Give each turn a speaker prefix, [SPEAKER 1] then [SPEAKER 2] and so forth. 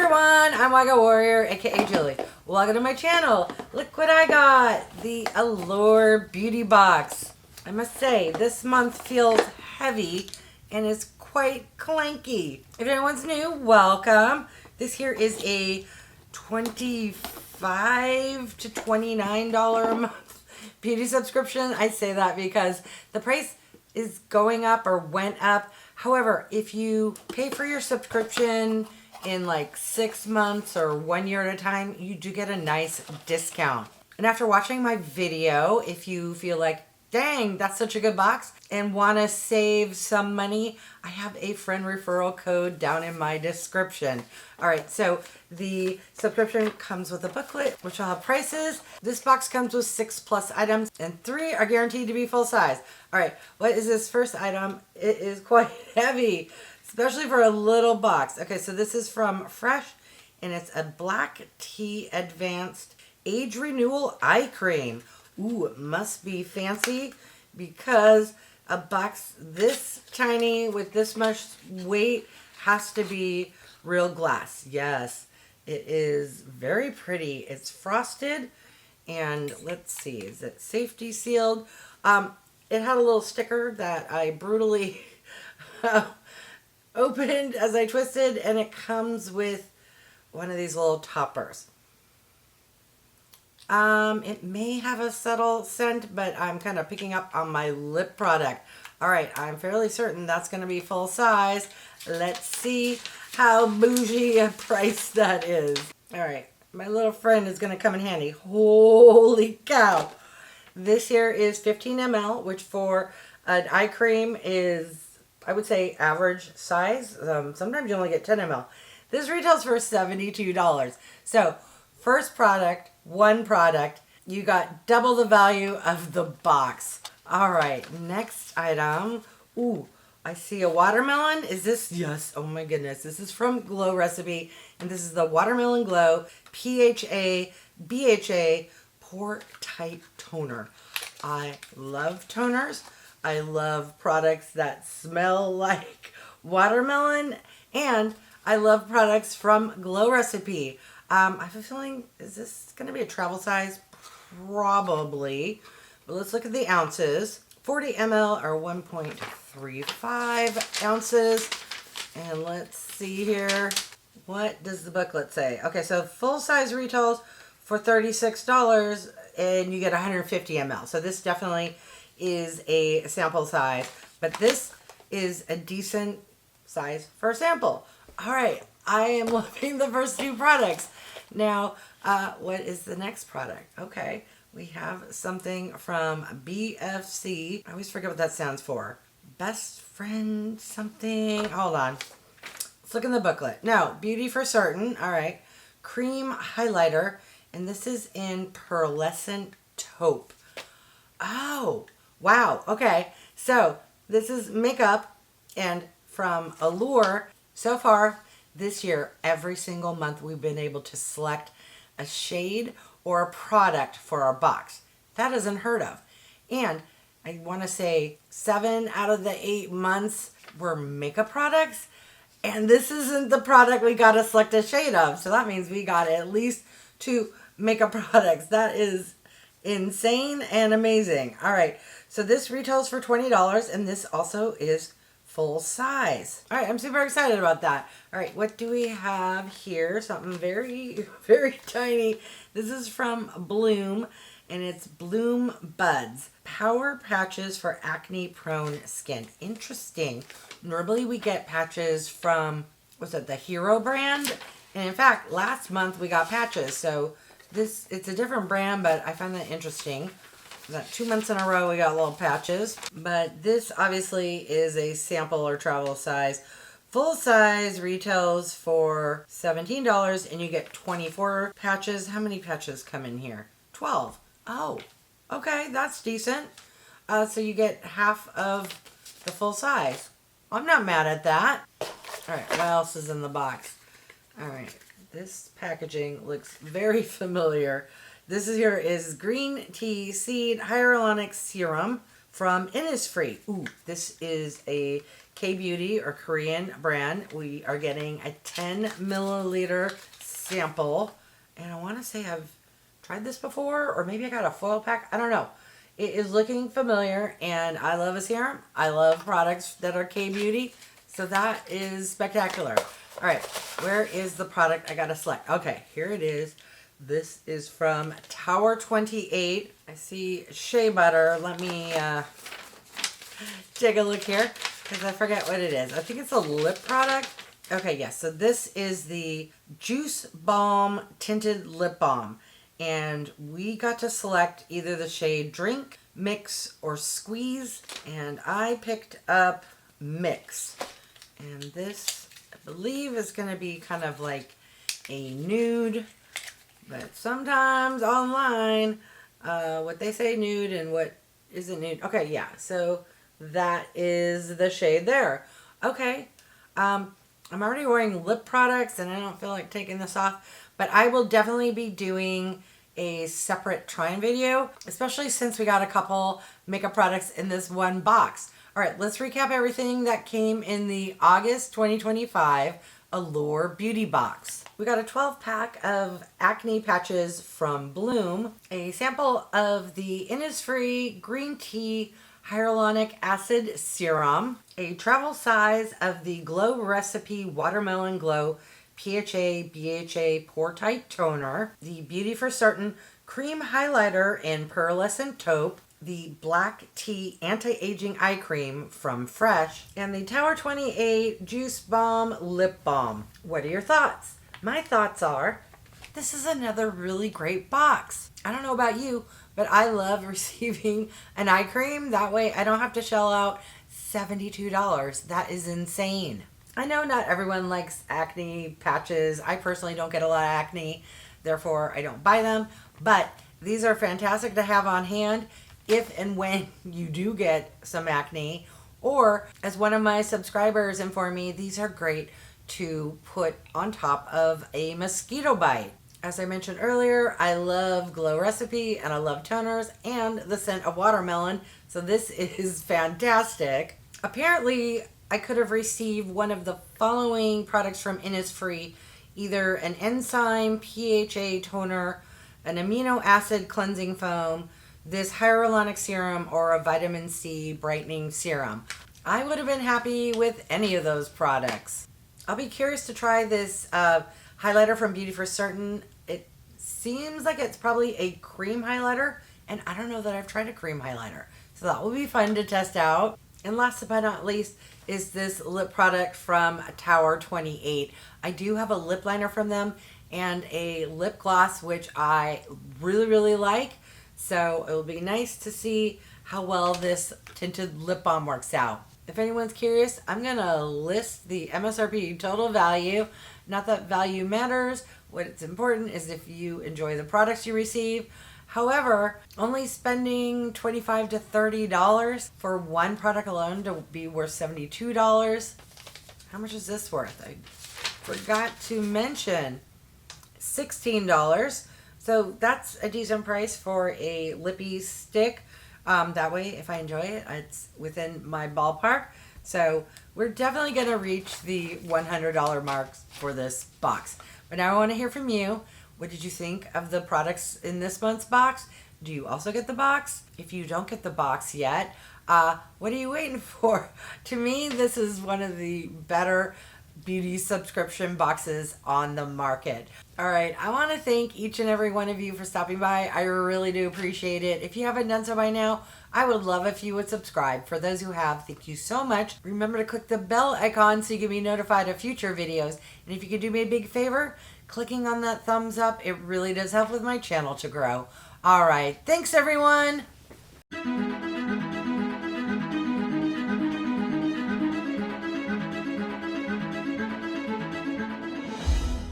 [SPEAKER 1] everyone, I'm wygowarrior, aka Julie. Welcome to my channel. Look what I got, the Allure beauty box. I must say, this month feels heavy and is quite clanky. If anyone's new, welcome. This here is a $25 to $29 a month beauty subscription. I say that because the price is going up or went up. However, if you pay for your subscription in like 6 months or 1 year at a time, you do get a nice discount. And after watching my video, if you feel like, dang, that's such a good box and want to save some money, I have a friend referral code down in my description. All right, so the subscription comes with a booklet, which will have prices. This box comes with 6+ items and 3 are guaranteed to be full size. All right, what is this first item? It is quite heavy, especially for a little box. Okay, so this is from Fresh, and it's a black tea advanced age renewal eye cream. Ooh, it must be fancy because a box this tiny with this much weight has to be real glass. Yes, it is very pretty. It's frosted, and let's see, is it safety sealed? It had a little sticker that I brutally opened as I twisted, and it comes with one of these little toppers. It may have a subtle scent, but I'm kind of picking up on my lip product. All right, I'm fairly certain that's going to be full size. Let's see how bougie a price that is. All right, my little friend is going to come in handy. Holy cow. This here is 15 ml, which for an eye cream is, I would say, average size. Sometimes you only get 10 ml. This retails for $72. So, first product, one product, you got double the value of the box. All right, next item. Ooh, I see a watermelon. Is this? Yes. Oh my goodness. This is from Glow Recipe, and this is the Watermelon Glow PHA+BHA Pore-Tight Toner. I love toners. I love products that smell like watermelon, and I love products from Glow Recipe. I have a feeling, is this going to be a travel size? Probably. But let's look at the ounces. 40 ml or 1.35 ounces. And let's see here. What does the booklet say? Okay, so full size retails for $36 and you get 150 ml. So this definitely is a sample size. But this is a decent size for a sample. All right, I am loving the first 2 products. Now, what is the next product? Okay, we have something from BFC. I always forget what that stands for. Best friend something. Hold on. Let's look in the booklet. No, Beauty for Certain. All right. Cream highlighter. And this is in Pearlescent Taupe. Oh, wow. Okay, so this is makeup, and from Allure. So far this year, every single month we've been able to select a shade or a product for our box. That is unheard of. And I want to say 7 out of the 8 months were makeup products. And this isn't the product we got to select a shade of. So that means we got at least 2 makeup products. That is insane and amazing. All right. So this retails for $20, and this also is full size. All right, I'm super excited about that. All right, what do we have here? Something very, very tiny. This is from Blume, and it's Blume Buds. Power patches for acne-prone skin. Interesting. Normally we get patches from, what's it, the Hero brand? And in fact, last month we got patches. So it's a different brand, but I find that interesting. That 2 months in a row we got little patches, but this obviously is a sample or travel size. Full size retails for $17 and you get 24 patches. How many patches come in here? 12. Oh, okay, that's decent. So you get half of the full size. I'm not mad at that. All right, what else is in the box? All right, this packaging looks very familiar. This here is Green Tea Seed Hyaluronic Serum from INNISFREE. Ooh, this is a K-Beauty or Korean brand. We are getting a 10 milliliter sample. And I want to say I've tried this before, or maybe I got a foil pack. I don't know. It is looking familiar, and I love a serum. I love products that are K-Beauty. So that is spectacular. All right, where is the product I got to select? Okay, here it is. This is from Tower 28. I see shea butter. Let me take a look here because I forget what it is. I think it's a lip product. Okay, yes. So this is the Juicebalm Tinted Lip Balm. And we got to select either the shade Drink, Mix, or Squeeze. And I picked up Mix. And this, I believe, is going to be kind of like a nude. But sometimes online, what they say nude and what isn't nude. Okay, yeah. So that is the shade there. Okay. I'm already wearing lip products and I don't feel like taking this off. But I will definitely be doing a separate try-on video, especially since we got a couple makeup products in this one box. All right, let's recap everything that came in the August 2025 Allure Beauty Box. We got a 12-pack of acne patches from Blume, a sample of the Innisfree Green Tea Hyaluronic Acid Serum, a travel size of the Glow Recipe Watermelon Glow PHA+BHA Pore-Tight Toner, the Beauty for Certain Cream Highlighter in Pearlescent Taupe, the Black Tea Anti-Aging Eye Cream from Fresh, and the Tower 28 Juicebalm Lip Balm. What are your thoughts? My thoughts are, this is another really great box. I don't know about you, but I love receiving an eye cream. That way I don't have to shell out $72. That is insane. I know not everyone likes acne patches. I personally don't get a lot of acne, therefore I don't buy them. But these are fantastic to have on hand if and when you do get some acne. Or, as one of my subscribers informed me, these are great to put on top of a mosquito bite. As I mentioned earlier, I love Glow Recipe and I love toners and the scent of watermelon. So this is fantastic. Apparently, I could have received one of the following products from Innisfree, either an enzyme PHA toner, an amino acid cleansing foam, this hyaluronic serum, or a vitamin C brightening serum. I would have been happy with any of those products. I'll be curious to try this highlighter from Beauty for Certain. It seems like it's probably a cream highlighter, and I don't know that I've tried a cream highlighter. So that will be fun to test out. And last but not least is this lip product from Tower 28. I do have a lip liner from them and a lip gloss, which I really, really like. So it will be nice to see how well this tinted lip balm works out. If anyone's curious, I'm going to list the MSRP total value. Not that value matters. What's important is if you enjoy the products you receive. However, only spending $25 to $30 for one product alone to be worth $72. How much is this worth? I forgot to mention $16. So that's a decent price for a lippy stick. That way, if I enjoy it, it's within my ballpark. So we're definitely going to reach the $100 marks for this box. But now I want to hear from you. What did you think of the products in this month's box? Do you also get the box? If you don't get the box yet, what are you waiting for? To me, this is one of the better beauty subscription boxes on the market. All right, I want to thank each and every one of you for stopping by. I really do appreciate it. If you haven't done so by now, I would love if you would subscribe. For those who have, thank you so much. Remember to click the bell icon so you can be notified of future videos. And if you could do me a big favor, clicking on that thumbs up, it really does help with my channel to grow. All right, thanks everyone.